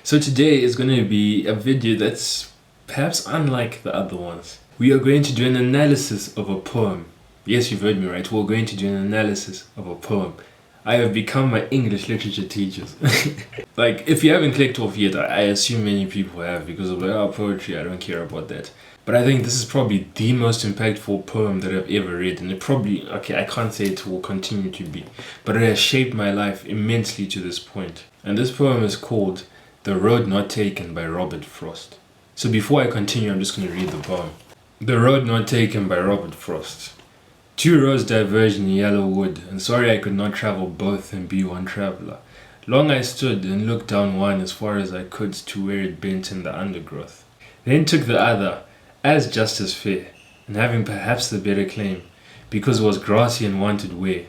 So today is going to be a video that's perhaps unlike the other ones. We are going to do an analysis of a poem. Yes, you've heard me right. We're going to do an analysis of a poem. I have become my English literature teachers. Like, if you haven't clicked off yet, I assume many people have because of poetry. I don't care about that. But I think this is probably the most impactful poem that I've ever read, and it probably, okay, I can't say it will continue to be, but it has shaped my life immensely to this point. And this poem is called The Road Not Taken by Robert Frost. So before I continue, I'm just going to read the poem. The Road Not Taken by Robert Frost. Two roads diverged in yellow wood, and sorry I could not travel both and be one traveler. Long I stood and looked down one as far as I could to where it bent in the undergrowth. Then took the other, as just as fair, and having perhaps the better claim, because it was grassy and wanted wear.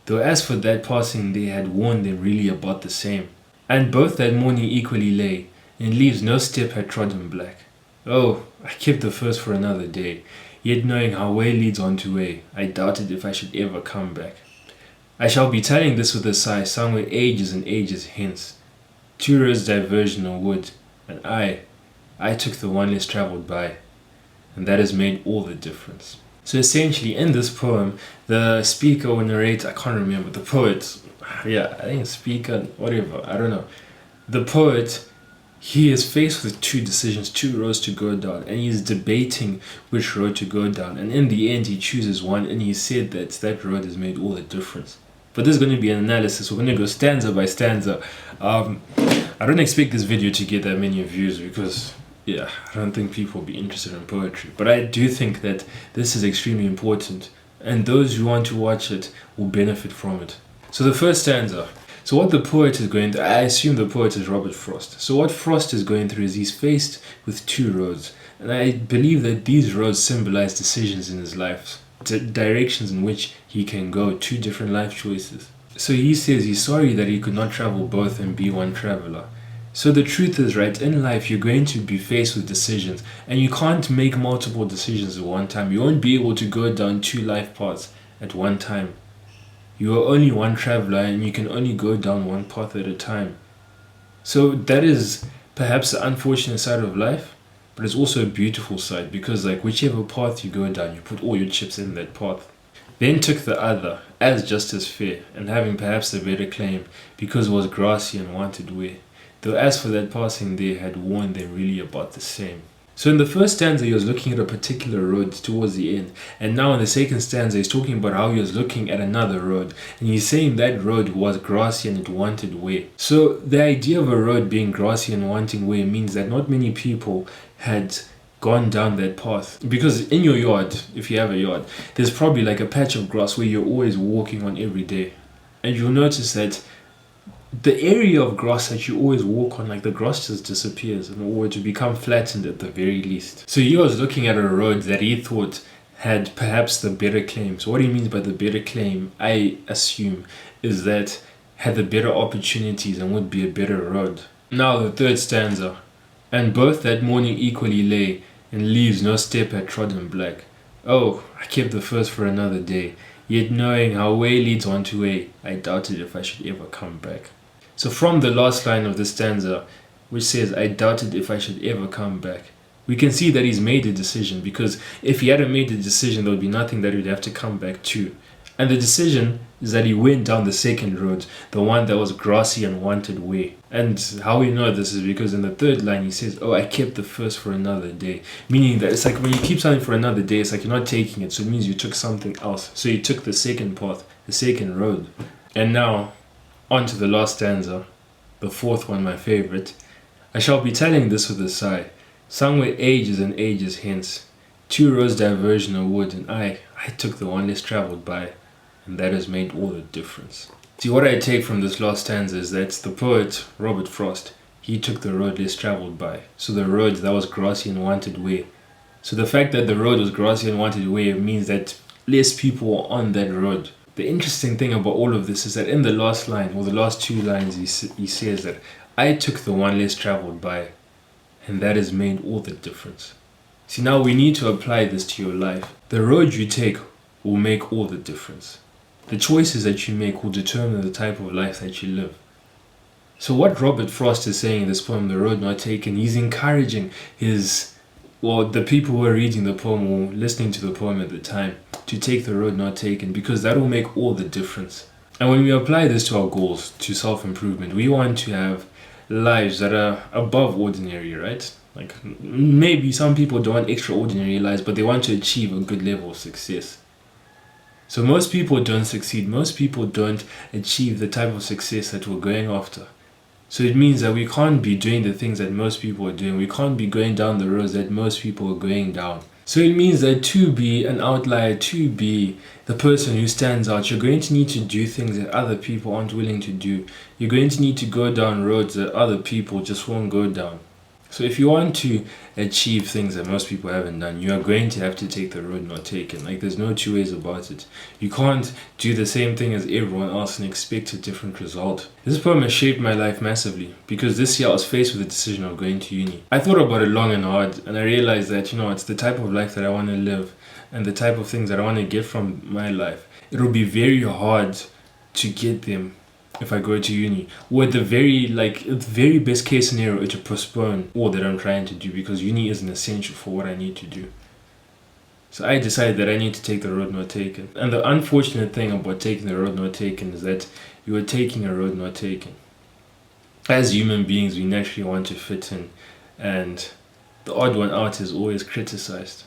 Though as for that passing they had worn them really about the same. And both that morning equally lay, in leaves no step had trodden black. Oh, I kept the first for another day, yet knowing how way leads on to way, I doubted if I should ever come back. I shall be telling this with a sigh, somewhere ages and ages hence. Two roads diverged in a wood, and I took the one less travelled by, and that has made all the difference. So essentially, in this poem, the speaker or narrator, I can't remember, the poet, yeah, I think speaker, whatever, I don't know. The poet, he is faced with two decisions, two roads to go down, and he's debating which road to go down. And in the end, he chooses one, and he said that that road has made all the difference. But this is going to be an analysis. We're going to go stanza by stanza. I don't expect this video to get that many views because, yeah, I don't think people will be interested in poetry. But I do think that this is extremely important, and those who want to watch it will benefit from it. So the first stanza. So what the poet is going through, I assume the poet is Robert Frost. So what Frost is going through is he's faced with two roads. And I believe that these roads symbolize decisions in his life, directions in which he can go, two different life choices. So he says he's sorry that he could not travel both and be one traveler. So the truth is, right, in life you're going to be faced with decisions, and you can't make multiple decisions at one time. You won't be able to go down two life paths at one time. You are only one traveler, and you can only go down one path at a time. So that is perhaps the unfortunate side of life, but it's also a beautiful side, because like whichever path you go down, you put all your chips in that path. Then took the other, as just as fair, and having perhaps the better claim, because it was grassy and wanted wear. Though as for that passing they had worn them really about the same. So in the first stanza he was looking at a particular road towards the end, and now in the second stanza he's talking about how he was looking at another road, and he's saying that road was grassy and it wanted wear. So the idea of a road being grassy and wanting wear means that not many people had gone down that path, because in your yard, if you have a yard, there's probably like a patch of grass where you're always walking on every day, and you'll notice that the area of grass that you always walk on, like the grass just disappears or to become flattened at the very least. So he was looking at a road that he thought had perhaps the better claim. So what he means by the better claim, I assume, is that had the better opportunities and would be a better road. Now the third stanza. And both that morning equally lay, in leaves no step had trodden black. Oh, I kept the first for another day, yet knowing how way leads on to way, I doubted if I should ever come back. So from the last line of the stanza, which says, I doubted if I should ever come back, we can see that he's made a decision, because if he hadn't made the decision, there would be nothing that he'd have to come back to. And the decision is that he went down the second road, the one that was grassy and wanted way. And how we know this is because in the third line he says, oh, I kept the first for another day. Meaning that it's like when you keep something for another day, it's like you're not taking it, so it means you took something else. So you took the second path, the second road. And now, on to the last stanza, the fourth one, my favorite. I shall be telling this with a sigh, somewhere ages and ages hence. Two roads diverged in a wood, and I took the one less travelled by, and that has made all the difference. See, what I take from this last stanza is that the poet, Robert Frost, he took the road less travelled by. So the road that was grassy and wanted wear. So the fact that the road was grassy and wanted wear means that less people were on that road. The interesting thing about all of this is that in the last line, or the last two lines, he says that I took the one less travelled by, and that has made all the difference. See, now we need to apply this to your life. The road you take will make all the difference. The choices that you make will determine the type of life that you live. So what Robert Frost is saying in this poem, The Road Not Taken, he's encouraging the people who are reading the poem or listening to the poem at the time to take the road not taken, because that will make all the difference. And when we apply this to our goals, to self-improvement, we want to have lives that are above ordinary, right? Like maybe some people don't want extraordinary lives, but they want to achieve a good level of success. So most people don't succeed. Most people don't achieve the type of success that we're going after. So it means that we can't be doing the things that most people are doing. We can't be going down the roads that most people are going down. So it means that to be an outlier, to be the person who stands out, you're going to need to do things that other people aren't willing to do. You're going to need to go down roads that other people just won't go down. So if you want to achieve things that most people haven't done, you are going to have to take the road not taken. Like there's no two ways about it. You can't do the same thing as everyone else and expect a different result. This poem has shaped my life massively because this year I was faced with the decision of going to uni. I thought about it long and hard, and I realized that, it's the type of life that I want to live and the type of things that I want to get from my life. It will be very hard to get them if I go to uni, or at the very best case scenario, to postpone all that I'm trying to do, because uni isn't essential for what I need to do. So I decided that I need to take the road not taken. And the unfortunate thing about taking the road not taken is that you are taking a road not taken. As human beings, we naturally want to fit in, and the odd one out is always criticized.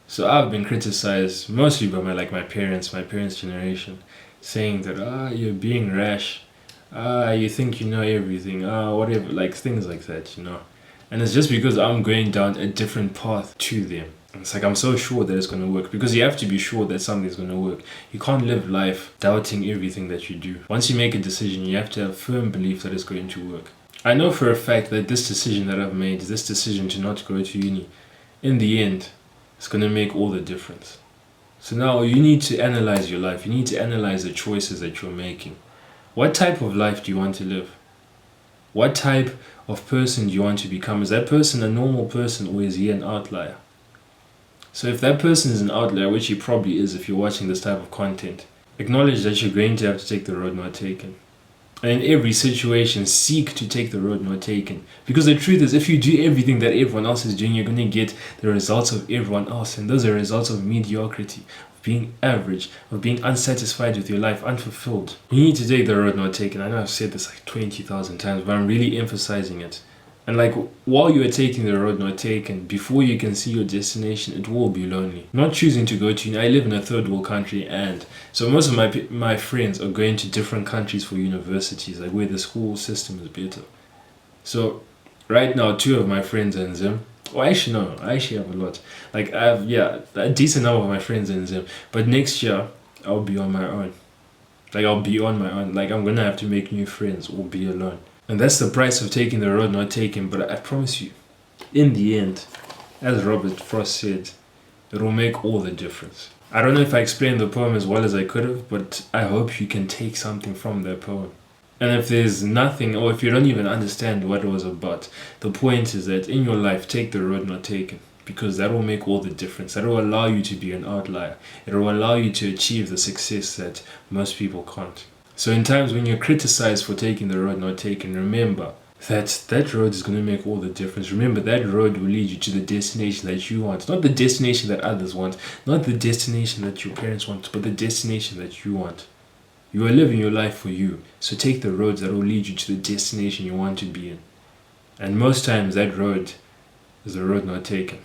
So I've been criticized mostly by my parents generation, saying that you're being rash. You think you know everything, whatever, like things like that, And it's just because I'm going down a different path to them. It's like I'm so sure that it's going to work, because you have to be sure that something's going to work. You can't live life doubting everything that you do. Once you make a decision, you have to have firm belief that it's going to work. I know for a fact that this decision that I've made, this decision to not go to uni, in the end, it's going to make all the difference. So now you need to analyze your life. You need to analyze the choices that you're making. What type of life do you want to live? What type of person do you want to become? Is that person a normal person, or is he an outlier? So if that person is an outlier, which he probably is if you're watching this type of content, acknowledge that you're going to have to take the road not taken. And in every situation, seek to take the road not taken. Because the truth is, if you do everything that everyone else is doing, you're going to get the results of everyone else. And those are results of mediocrity, of being average, of being unsatisfied with your life, unfulfilled. You need to take the road not taken. I know I've said this like 20,000 times, but I'm really emphasizing it. And while you are taking the road not taken, before you can see your destination, it will be lonely. Not choosing to go to, I live in a third world country, and so most of my friends are going to different countries for universities, like where the school system is better. So right now, 2 of my friends are in Zim. Oh, actually no, I actually have a lot. Like I have, a decent number of my friends are in Zim. But next year, I'll be on my own. I'll be on my own. I'm gonna have to make new friends or be alone. And that's the price of taking the road not taken. But I promise you, in the end, as Robert Frost said, it will make all the difference. I don't know if I explained the poem as well as I could have, but I hope you can take something from that poem. And if there's nothing, or if you don't even understand what it was about, the point is that in your life, take the road not taken. Because that will make all the difference. That will allow you to be an outlier. It will allow you to achieve the success that most people can't. So in times when you're criticized for taking the road not taken, remember that road is going to make all the difference. Remember, that road will lead you to the destination that you want. Not the destination that others want. Not the destination that your parents want, but the destination that you want. You are living your life for you. So take the roads that will lead you to the destination you want to be in. And most times that road is the road not taken.